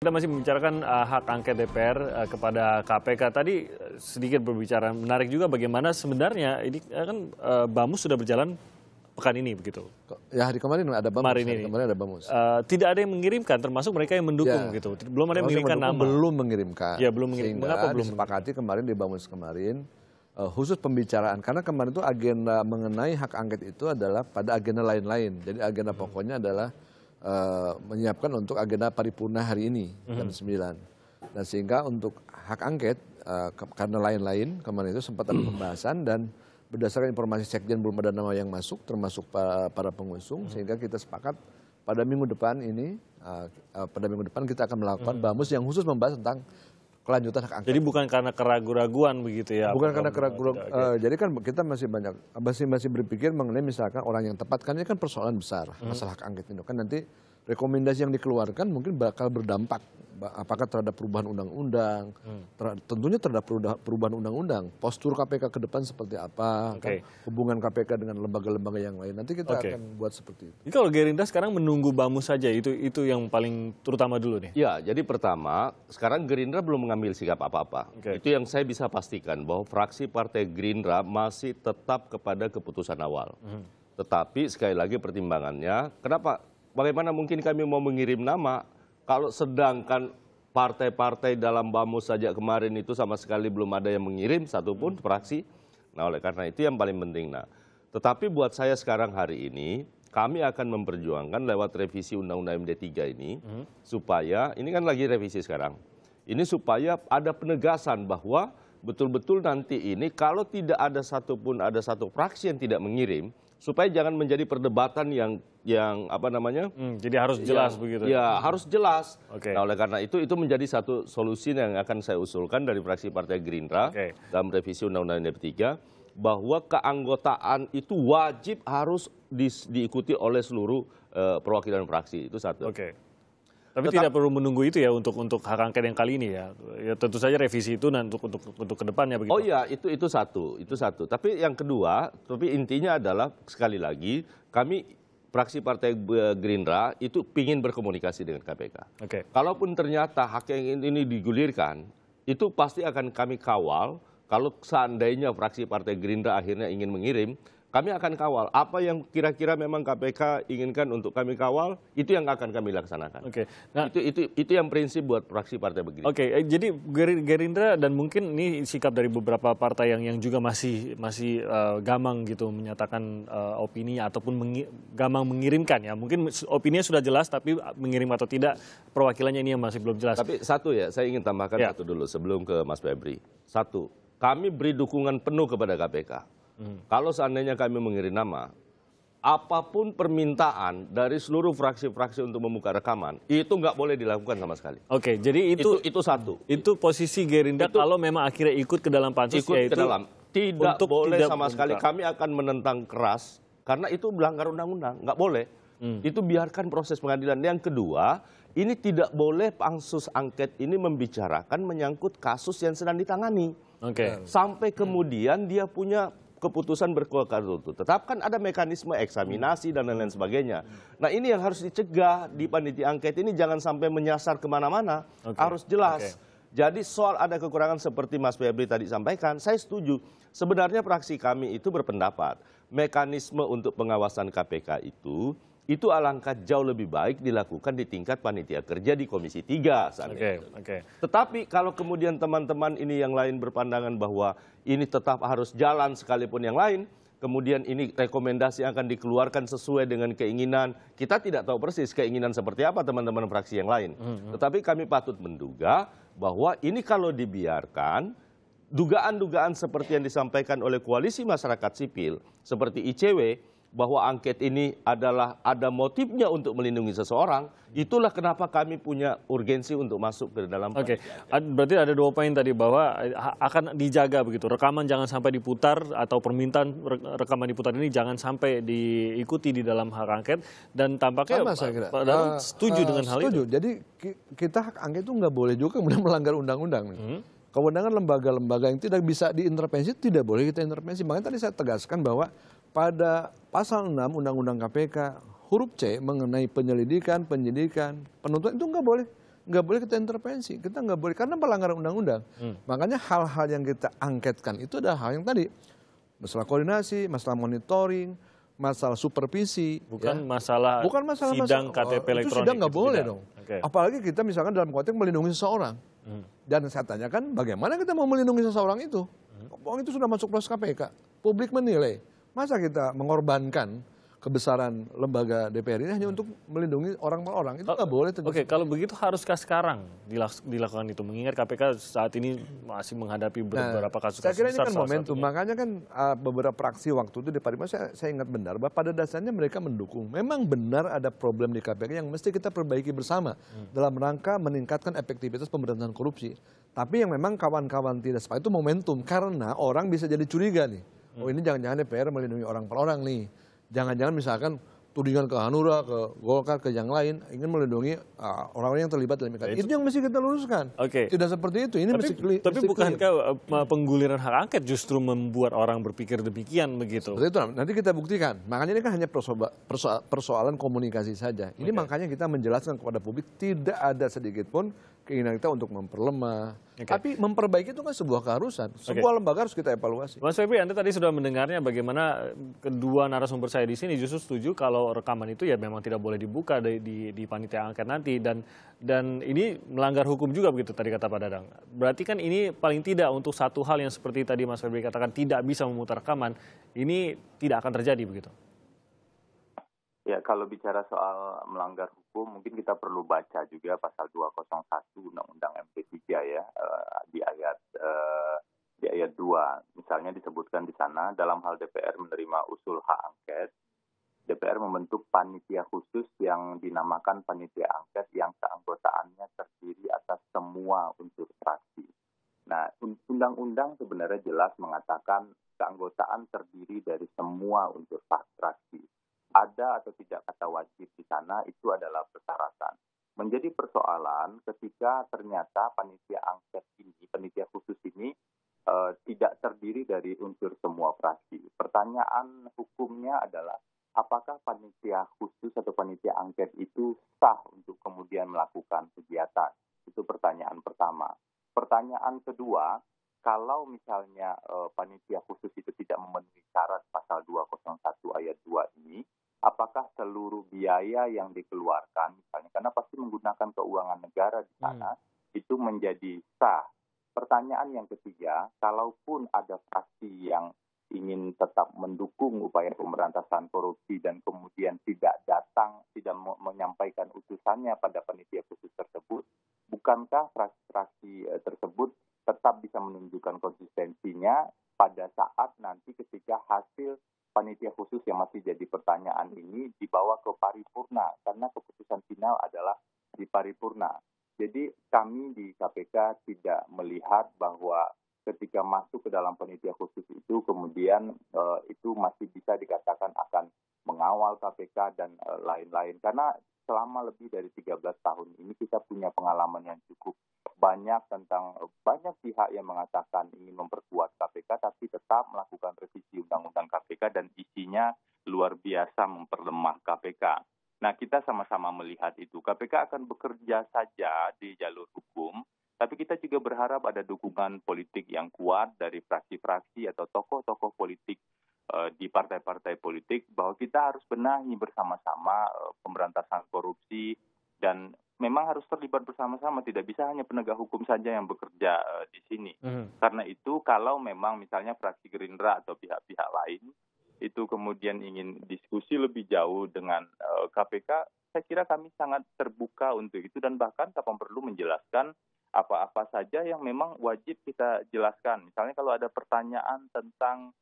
Kita masih membicarakan hak angket DPR kepada KPK. Tadi sedikit berbicara menarik juga bagaimana sebenarnya ini kan Bamus sudah berjalan pekan ini begitu. Ya hari kemarin ada Bamus. Kemarin ada Bamus. Tidak ada yang mengirimkan, termasuk mereka yang mendukung gitu. Belum ada yang mengirimkan nama. Belum mengirimkan. Ya belum mengirimkan. Mengapa belum disepakati kemarin di Bamus kemarin khusus pembicaraan karena kemarin itu agenda mengenai hak angket itu adalah pada agenda lain-lain. Jadi agenda pokoknya adalah menyiapkan untuk agenda paripurna hari ini jam 9. Dan sehingga untuk hak angket karena lain-lain kemarin itu sempat ada pembahasan dan berdasarkan informasi sekjen belum ada nama yang masuk termasuk para pengusung sehingga kita sepakat pada minggu depan ini kita akan melakukan Bamus yang khusus membahas tentang kelanjutan hak angket. Jadi bukan karena keraguan-raguan begitu ya? Bukan karena keraguan. Jadi kan kita masih berpikir mengenai misalkan orang yang tepat kan ini kan persoalan besar masalah hak angket itu kan nanti rekomendasi yang dikeluarkan mungkin bakal berdampak apakah terhadap perubahan undang-undang, tentunya terhadap perubahan undang-undang, postur KPK ke depan seperti apa, kan, hubungan KPK dengan lembaga-lembaga yang lain. Nanti kita akan buat seperti itu. Jadi kalau Gerindra sekarang menunggu Bamus saja itu yang paling terutama dulu nih. Ya, jadi pertama sekarang Gerindra belum mengambil sikap apa-apa. Itu yang saya bisa pastikan bahwa fraksi Partai Gerindra masih tetap kepada keputusan awal. Tetapi sekali lagi pertimbangannya, bagaimana mungkin kami mau mengirim nama kalau sedangkan partai-partai dalam Bamus saja kemarin itu sama sekali belum ada yang mengirim satupun fraksi. Nah oleh karena itu yang paling penting. Nah, tetapi buat saya sekarang hari ini kami akan memperjuangkan lewat revisi Undang-Undang MD3 ini supaya ini kan lagi revisi sekarang. Ini supaya ada penegasan bahwa betul-betul nanti ini kalau tidak ada satupun ada satu fraksi yang tidak mengirim supaya jangan menjadi perdebatan yang apa namanya? Jadi harus jelas begitu. Ya, harus jelas. Nah, oleh karena itu menjadi satu solusi yang akan saya usulkan dari fraksi Partai Gerindra dalam revisi Undang-Undang MD3 bahwa keanggotaan itu wajib harus diikuti oleh seluruh perwakilan fraksi. Itu satu. Tapi tidak perlu menunggu itu ya untuk hak angket yang kali ini ya. Ya tentu saja revisi itu nanti untuk kedepannya begitu. Oh iya, itu satu. Tapi yang kedua, tapi intinya adalah sekali lagi kami fraksi Partai Gerindra itu ingin berkomunikasi dengan KPK. Kalaupun ternyata hak yang ini digulirkan, itu pasti akan kami kawal. Kalau seandainya fraksi Partai Gerindra akhirnya ingin mengirim, kami akan kawal. Apa yang kira-kira memang KPK inginkan untuk kami kawal, itu yang akan kami laksanakan. Nah, itu yang prinsip buat fraksi Partai Gerindra. Jadi Gerindra dan mungkin ini sikap dari beberapa partai yang juga masih gamang gitu menyatakan opininya ataupun gamang mengirimkan ya. Mungkin opininya sudah jelas tapi mengirim atau tidak perwakilannya ini yang masih belum jelas. Tapi satu ya, saya ingin tambahkan satu dulu sebelum ke Mas Febri. Satu, kami beri dukungan penuh kepada KPK. Kalau seandainya kami mengirim nama, apapun permintaan dari seluruh fraksi-fraksi untuk membuka rekaman, itu nggak boleh dilakukan sama sekali. Jadi itu satu. Itu posisi Gerindra kalau memang akhirnya ikut ke dalam pansus ke dalam. Tidak boleh sama sekali. Kami akan menentang keras karena itu melanggar undang-undang, nggak boleh. Itu biarkan proses pengadilan. Yang kedua, ini tidak boleh pansus angket ini membicarakan menyangkut kasus yang sedang ditangani. Sampai kemudian dia punya keputusan berkuasa. Tetapkan ada mekanisme eksaminasi dan lain-lain sebagainya. Nah ini yang harus dicegah di panitia angket ini jangan sampai menyasar kemana-mana. Harus jelas. Jadi soal ada kekurangan seperti Mas Febri tadi sampaikan, saya setuju. Sebenarnya fraksi kami itu berpendapat mekanisme untuk pengawasan KPK itu alangkah jauh lebih baik dilakukan di tingkat panitia kerja di Komisi 3. Tetapi kalau kemudian teman-teman ini yang lain berpandangan bahwa ini tetap harus jalan sekalipun yang lain, kemudian ini rekomendasi akan dikeluarkan sesuai dengan keinginan, kita tidak tahu persis keinginan seperti apa teman-teman fraksi yang lain. Tetapi kami patut menduga bahwa ini kalau dibiarkan, dugaan-dugaan seperti yang disampaikan oleh koalisi masyarakat sipil, seperti ICW, bahwa angket ini adalah ada motifnya untuk melindungi seseorang, itulah kenapa kami punya urgensi untuk masuk ke dalam. Berarti ada dua poin tadi bahwa akan dijaga begitu, rekaman jangan sampai diputar atau permintaan rekaman diputar ini jangan sampai diikuti di dalam hak angket dan tampaknya setuju dengan hal itu. Jadi kita hak angket itu nggak boleh juga kemudian melanggar undang-undang. Kewenangan lembaga-lembaga yang tidak bisa diintervensi tidak boleh kita intervensi. Makanya tadi saya tegaskan bahwa pada pasal 6 Undang-Undang KPK huruf C mengenai penyelidikan, penyidikan, penuntutan itu nggak boleh nggak boleh kita intervensi, kita nggak boleh karena pelanggaran undang-undang. Makanya hal-hal yang kita angketkan itu adalah hal yang tadi masalah koordinasi, masalah monitoring, masalah supervisi, bukan masalah sidang KTP elektronik. Itu sidang nggak boleh dong. Okay. Apalagi kita misalkan dalam konteks melindungi seseorang. Dan saya tanyakan bagaimana kita mau melindungi seseorang itu? Itu sudah masuk proses KPK. Publik menilai, masa kita mengorbankan kebesaran lembaga DPR ini hanya untuk melindungi orang per orang, itu nggak boleh. Oke, kalau begitu haruskah sekarang dilakukan itu? Mengingat KPK saat ini masih menghadapi beberapa kasus-kasus besar. Saya kira ini kan momentum, makanya kan beberapa fraksi waktu itu di Paripurna saya ingat benar bahwa pada dasarnya mereka mendukung. Memang benar ada problem di KPK yang mesti kita perbaiki bersama dalam rangka meningkatkan efektivitas pemberantasan korupsi. Tapi yang memang kawan-kawan tidak sepakat itu momentum, karena orang bisa jadi curiga nih. Oh ini jangan-jangan DPR melindungi orang per orang nih. Jangan-jangan misalkan tudingan ke Hanura, ke Golkar, ke yang lain ingin melindungi orang-orang yang terlibat dalam iktidal. Itu yang mesti kita luruskan. Tidak seperti itu. Ini tapi bukankah pengguliran hak angket justru membuat orang berpikir demikian begitu? Seperti itu. Nanti kita buktikan. Makanya ini kan hanya persoalan komunikasi saja. Ini makanya kita menjelaskan kepada publik tidak ada sedikit pun keinginan kita untuk memperlemah. Tapi memperbaiki itu kan sebuah keharusan. Sebuah lembaga harus kita evaluasi. Mas Febri, Anda tadi sudah mendengarnya bagaimana kedua narasumber saya di sini justru setuju kalau rekaman itu ya memang tidak boleh dibuka di panitia angket nanti. Dan ini melanggar hukum juga begitu tadi kata Pak Dadang. Berarti kan ini paling tidak untuk satu hal yang seperti tadi Mas Febri katakan tidak bisa memutar rekaman, ini tidak akan terjadi begitu. Ya, kalau bicara soal melanggar hukum, mungkin kita perlu baca juga pasal 201 Undang-Undang MP3 ya, di ayat 2. Misalnya disebutkan di sana, dalam hal DPR menerima usul hak angket, DPR membentuk panitia khusus yang dinamakan panitia angket yang keanggotaannya terdiri atas semua unsur fraksi. Nah, undang-undang sebenarnya jelas mengatakan keanggotaan terdiri dari semua unsur fraksi. Ada atau tidak kata wajib di sana itu adalah persyaratan. Menjadi persoalan ketika ternyata panitia angket ini, panitia khusus ini tidak terdiri dari unsur semua fraksi. Pertanyaan hukumnya adalah apakah panitia khusus atau panitia angket itu sah untuk kemudian melakukan kegiatan? Itu pertanyaan pertama. Pertanyaan kedua, kalau misalnya panitia khusus itu tidak memenuhi syarat pasal 201 ayat 2 ini, apakah seluruh biaya yang dikeluarkan, misalnya karena pasti menggunakan keuangan negara di sana, itu menjadi sah. Pertanyaan yang ketiga, kalaupun ada fraksi yang ingin tetap mendukung upaya pemberantasan korupsi dan kemudian tidak datang, tidak menyampaikan utusannya pada panitia khusus tersebut, bukankah fraksi tersebut tetap bisa menunjukkan konsistensinya pada saat nanti ketika hasil panitia khusus yang masih jadi pertanyaan ini dibawa ke paripurna, karena keputusan final adalah di paripurna. Jadi kami di KPK tidak melihat bahwa ketika masuk ke dalam panitia khusus itu kemudian itu masih bisa dikatakan akan mengawal KPK dan lain-lain. Karena selama lebih dari 13 tahun ini kita punya pengalaman yang cukup banyak tentang banyak pihak yang mengatakan ingin memperkuat KPK tapi tetap melakukan revisi undang-undang KPK dan isinya luar biasa memperlemah KPK. Nah, kita sama-sama melihat itu. KPK akan bekerja saja di jalur hukum, tapi kita juga berharap ada dukungan politik yang kuat dari fraksi-fraksi atau tokoh-tokoh politik di partai-partai politik bahwa kita harus benahi bersama-sama pemberantasan korupsi dan memang harus terlibat bersama-sama, tidak bisa hanya penegak hukum saja yang bekerja di sini. Karena itu kalau memang misalnya fraksi Gerindra atau pihak-pihak lain itu kemudian ingin diskusi lebih jauh dengan KPK, saya kira kami sangat terbuka untuk itu dan bahkan kapan perlu menjelaskan apa-apa saja yang memang wajib kita jelaskan. Misalnya kalau ada pertanyaan tentang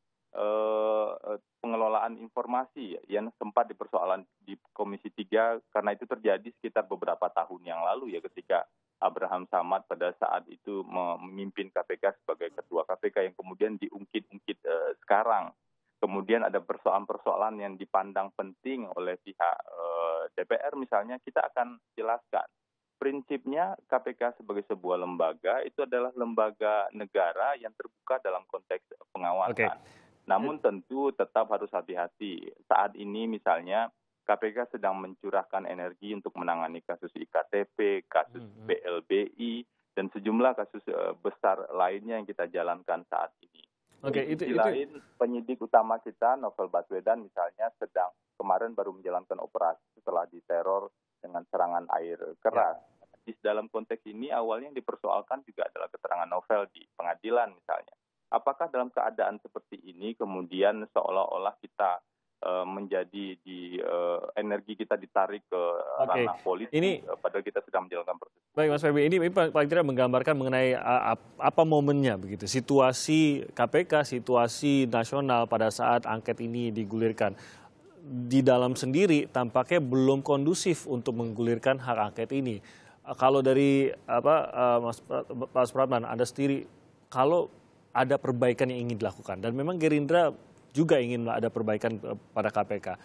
pengelolaan informasi yang sempat dipersoalan di Komisi 3 karena itu terjadi sekitar beberapa tahun yang lalu ya ketika Abraham Samad pada saat itu memimpin KPK sebagai ketua KPK yang kemudian diungkit-ungkit sekarang. Kemudian ada persoalan-persoalan yang dipandang penting oleh pihak DPR misalnya, kita akan jelaskan. Prinsipnya KPK sebagai sebuah lembaga itu adalah lembaga negara yang terbuka dalam konteks pengawasan. Namun tentu tetap harus hati-hati. Saat ini misalnya KPK sedang mencurahkan energi untuk menangani kasus IKTP, kasus BLBI, dan sejumlah kasus besar lainnya yang kita jalankan saat ini. Oke, di sisi lain, penyidik utama kita, Novel Baswedan misalnya, kemarin baru menjalankan operasi setelah diteror dengan serangan air keras. Di dalam konteks ini awalnya yang dipersoalkan juga adalah keterangan Novel di pengadilan misalnya. Apakah dalam keadaan seperti ini kemudian seolah-olah kita menjadi energi kita ditarik ke ranah politik, padahal kita sedang menjalankan proses. Baik Mas Febri, ini paling tidak menggambarkan mengenai apa momennya begitu, situasi KPK, situasi nasional pada saat angket ini digulirkan. Di dalam sendiri tampaknya belum kondusif untuk menggulirkan hak angket ini. Kalau dari Mas Pratman, Anda sendiri, kalau ada perbaikan yang ingin dilakukan, dan memang Gerindra juga ingin ada perbaikan pada KPK.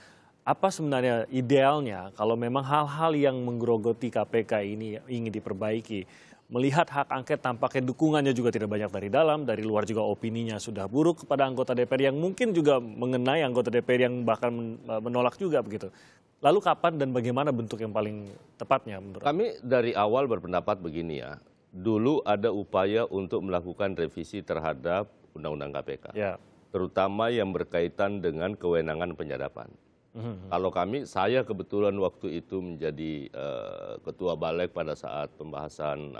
Apa sebenarnya idealnya kalau memang hal-hal yang menggerogoti KPK ini ingin diperbaiki? Melihat hak angket tampaknya dukungannya juga tidak banyak dari dalam, dari luar juga opininya sudah buruk kepada anggota DPR yang mungkin juga mengenai anggota DPR yang bahkan menolak juga begitu. Lalu kapan dan bagaimana bentuk yang paling tepatnya menurut kami? Dari awal berpendapat begini ya, dulu ada upaya untuk melakukan revisi terhadap Undang-Undang KPK. Ya. Terutama yang berkaitan dengan kewenangan penyadapan. Kalau saya kebetulan waktu itu menjadi ketua balik pada saat pembahasan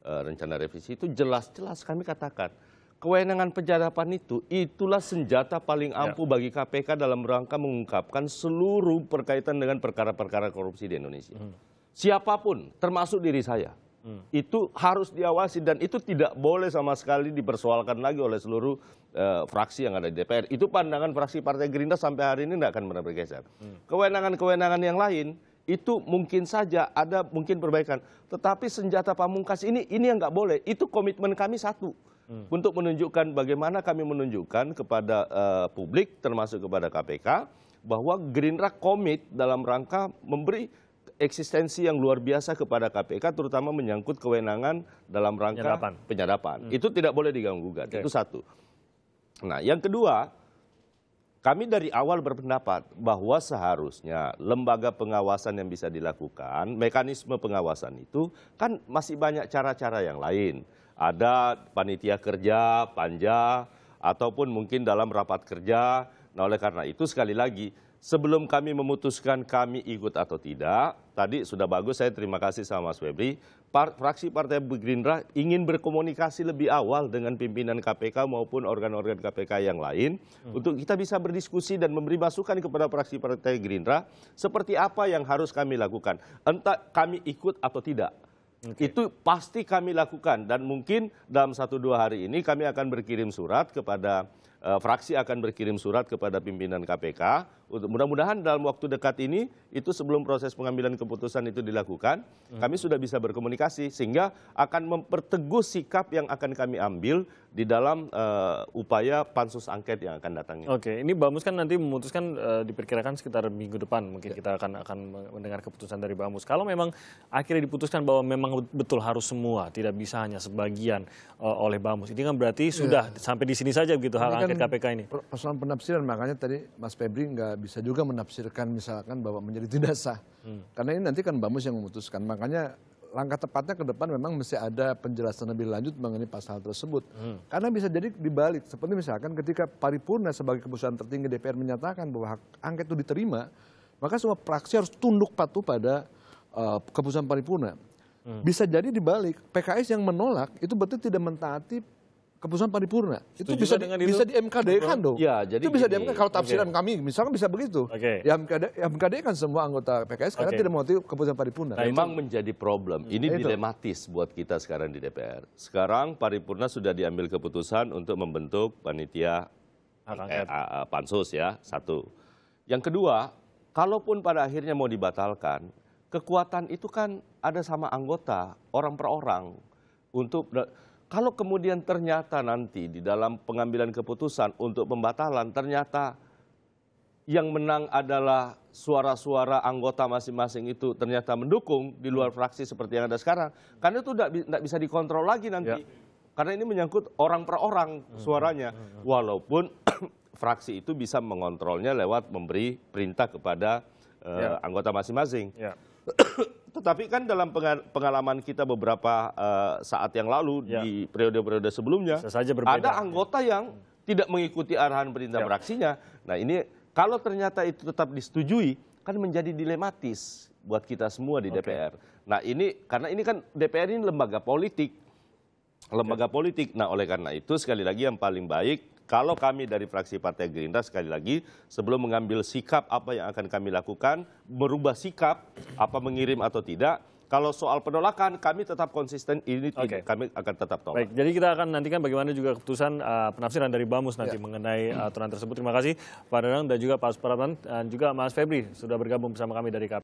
rencana revisi itu jelas-jelas kami katakan kewenangan penyadapan itulah senjata paling ampuh bagi KPK dalam rangka mengungkapkan seluruh berkaitan dengan perkara-perkara korupsi di Indonesia. Siapapun, termasuk diri saya. Itu harus diawasi dan itu tidak boleh sama sekali dipersoalkan lagi oleh seluruh fraksi yang ada di DPR. Itu pandangan fraksi Partai Gerindra sampai hari ini tidak akan pernah bergeser. Kewenangan-kewenangan yang lain itu mungkin saja ada mungkin perbaikan. Tetapi senjata pamungkas ini yang nggak boleh. Itu komitmen kami satu. Untuk menunjukkan bagaimana kami menunjukkan kepada publik termasuk kepada KPK bahwa Gerindra komit dalam rangka memberi eksistensi yang luar biasa kepada KPK, terutama menyangkut kewenangan dalam rangka penyadapan. Itu tidak boleh diganggu-gugat. Itu satu. Nah, yang kedua, kami dari awal berpendapat bahwa seharusnya lembaga pengawasan yang bisa dilakukan, mekanisme pengawasan itu kan masih banyak cara-cara yang lain. Ada panitia kerja, panja, ataupun mungkin dalam rapat kerja. Nah, oleh karena itu sekali lagi, sebelum kami memutuskan kami ikut atau tidak, tadi sudah bagus, saya terima kasih sama Mas Febri, fraksi Partai Gerindra ingin berkomunikasi lebih awal dengan pimpinan KPK maupun organ-organ KPK yang lain, untuk kita bisa berdiskusi dan memberi masukan kepada fraksi Partai Gerindra, seperti apa yang harus kami lakukan, entah kami ikut atau tidak. Itu pasti kami lakukan dan mungkin dalam 1-2 hari ini kami akan berkirim surat kepada fraksi akan berkirim surat kepada pimpinan KPK. Mudah-mudahan dalam waktu dekat ini, itu sebelum proses pengambilan keputusan itu dilakukan, kami sudah bisa berkomunikasi sehingga akan memperteguh sikap yang akan kami ambil di dalam upaya pansus angket yang akan datang. Oke, ini Bamus kan nanti memutuskan diperkirakan sekitar minggu depan mungkin kita akan mendengar keputusan dari Bamus. Kalau memang akhirnya diputuskan bahwa memang betul harus semua, tidak bisa hanya sebagian oleh Bamus. Ini kan berarti sudah sampai di sini saja begitu hak angket KPK ini. Persoalan penafsiran, makanya tadi Mas Febri nggak bisa juga menafsirkan misalkan bahwa menjadi tidak sah. Karena ini nanti kan Bamus yang memutuskan. Makanya langkah tepatnya ke depan memang mesti ada penjelasan lebih lanjut mengenai pasal tersebut. Karena bisa jadi dibalik. Seperti misalkan ketika paripurna sebagai keputusan tertinggi DPR menyatakan bahwa hak angket itu diterima, maka semua fraksi harus tunduk patuh pada keputusan paripurna. Bisa jadi dibalik, PKS yang menolak itu berarti tidak mentaati keputusan paripurna. Itu bisa di MKD-kan dong. Ya, jadi itu bisa di MKD. Kalau tafsiran kami misalkan bisa begitu. Ya MKD kan semua anggota PKS karena tidak mengerti keputusan paripurna. Memang menjadi problem. Ini dilematis buat kita sekarang di DPR. Sekarang paripurna sudah diambil keputusan untuk membentuk panitia pansus ya, satu. Yang kedua, kalaupun pada akhirnya mau dibatalkan, kekuatan itu kan ada sama anggota, orang per orang. Kalau kemudian ternyata nanti di dalam pengambilan keputusan untuk pembatalan, ternyata yang menang adalah suara-suara anggota masing-masing itu ternyata mendukung di luar fraksi seperti yang ada sekarang. Karena itu tidak bisa dikontrol lagi nanti. Karena ini menyangkut orang per orang suaranya. Walaupun fraksi itu bisa mengontrolnya lewat memberi perintah kepada anggota masing-masing. Tetapi kan dalam pengalaman kita beberapa saat yang lalu di periode-periode sebelumnya, ada anggota yang tidak mengikuti arahan perintah fraksinya. Nah ini kalau ternyata itu tetap disetujui, kan menjadi dilematis buat kita semua di DPR. Nah ini, karena ini kan DPR ini lembaga politik. Nah oleh karena itu sekali lagi yang paling baik, kalau kami dari fraksi Partai Gerindra sekali lagi sebelum mengambil sikap apa yang akan kami lakukan, merubah sikap apa mengirim atau tidak, kalau soal penolakan kami tetap konsisten, ini kami akan tetap tolak. Baik, jadi kita akan nantikan bagaimana juga keputusan penafsiran dari Bamus nanti mengenai aturan tersebut. Terima kasih Pak Dadang dan juga Pak Supratman dan juga Mas Febri sudah bergabung bersama kami dari KPU.